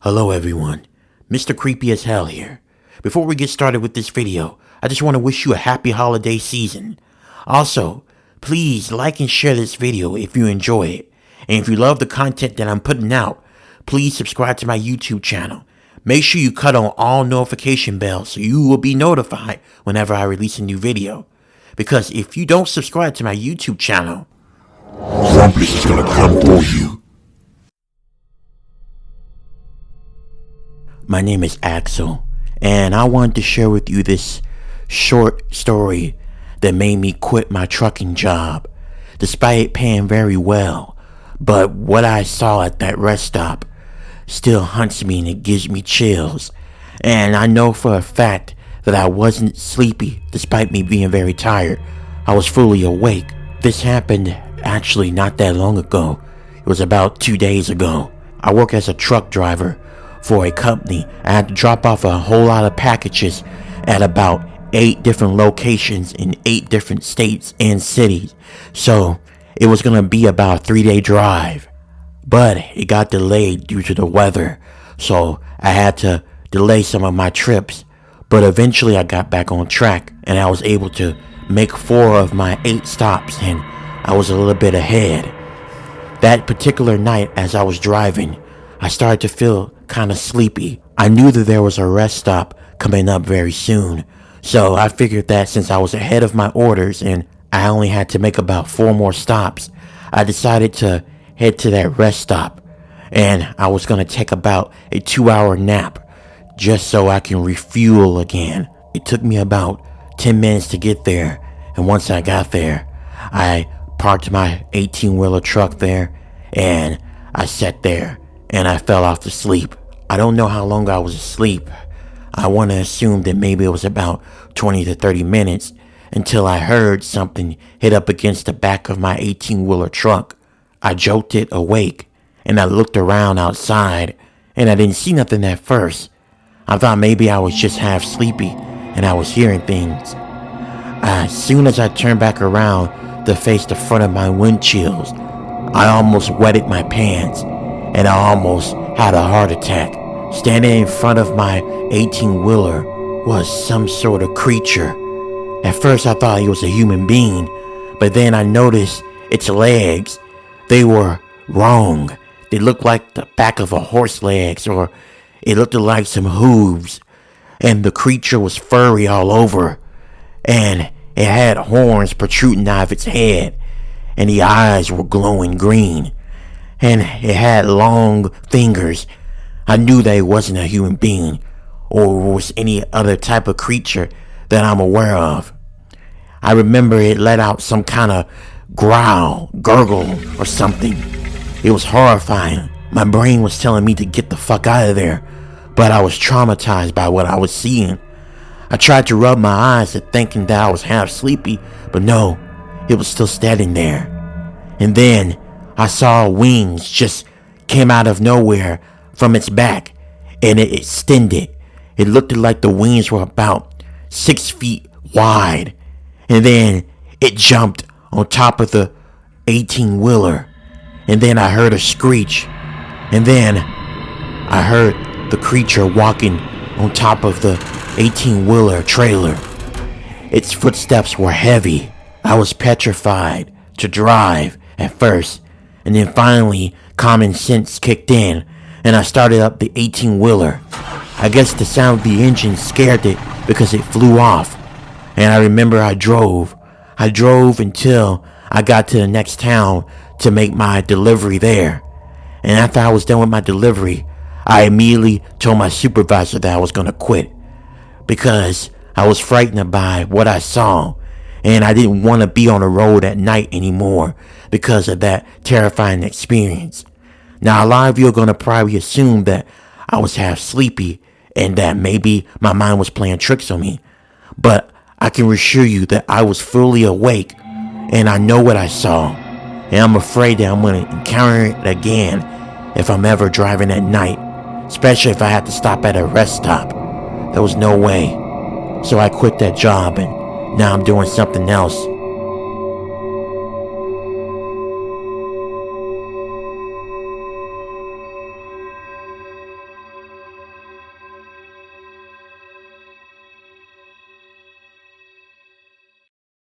Hello everyone, Mr. Creepy as Hell here. Before we get started with this video, I just want to wish you a happy holiday season. Also, please like and share this video if you enjoy it. And if you love the content that I'm putting out, please subscribe to my YouTube channel. Make sure you cut on all notification bells so you will be notified whenever I release a new video. Because if you don't subscribe to my YouTube channel, Grumpus is gonna come for you. my name is Axel, and I wanted to share with you this short story that made me quit my trucking job, despite it paying very well. But what I saw at that rest stop still haunts me and it gives me chills. And I know for a fact that I wasn't sleepy despite me being very tired. I was fully awake. This happened actually not that long ago. It was about 2 days ago. I work as a truck driver for a company. I had to drop off a whole lot of packages at about 8 different locations in 8 different states and cities. So it was gonna be about a 3-day drive, but it got delayed due to the weather. So I had to delay some of my trips, but eventually I got back on track and I was able to make 4 of my 8 stops, and I was a little bit ahead. That particular night as I was driving, I started to feel kind of sleepy. I knew that there was a rest stop coming up very soon, so I figured that since I was ahead of my orders and I only had to make about 4 more stops, I decided to head to that rest stop, and I was going to take about a 2-hour nap just so I can refuel again. It took me about 10 minutes to get there, and once I got there, I parked my 18-wheeler truck there, and I sat there and I fell off to sleep. I don't know how long I was asleep. I want to assume that maybe it was about 20 to 30 minutes until I heard something hit up against the back of my 18-wheeler truck. I jolted awake and I looked around outside and I didn't see nothing at first. I thought maybe I was just half sleepy and I was hearing things. As soon as I turned back around to face the front of my windshields, I almost wetted my pants and I almost had a heart attack. Standing in front of my 18-wheeler was some sort of creature. At first I thought he was a human being, but then I noticed its legs. They were wrong. They looked like the back of a horse legs, or it looked like some hooves. And the creature was furry all over, and it had horns protruding out of its head, and the eyes were glowing green, and it had long fingers. I knew that it wasn't a human being or was any other type of creature that I'm aware of. I remember it let out some kind of growl, gurgle, or something. It was horrifying. My brain was telling me to get the fuck out of there, but I was traumatized by what I was seeing. I tried to rub my eyes at thinking that I was half sleepy, but no, it was still standing there. And then I saw wings just came out of nowhere from its back, and it extended. It looked like the wings were about 6 feet wide, and then it jumped on top of the 18-wheeler, and then I heard a screech, and then I heard the creature walking on top of the 18-wheeler trailer. Its footsteps were heavy. I was petrified to drive at first, and then finally common sense kicked in and I started up the 18-wheeler. I guess the sound of the engine scared it because it flew off. And I remember I drove until I got to the next town to make my delivery there. And after I was done with my delivery, I immediately told my supervisor that I was going to quit because I was frightened by what I saw, and I didn't want to be on the road at night anymore because of that terrifying experience. Now, a lot of you are going to probably assume that I was half sleepy and that maybe my mind was playing tricks on me, but I can assure you that I was fully awake and I know what I saw, and I'm afraid that I'm going to encounter it again if I'm ever driving at night, especially if I have to stop at a rest stop. There was no way. So I quit that job and now I'm doing something else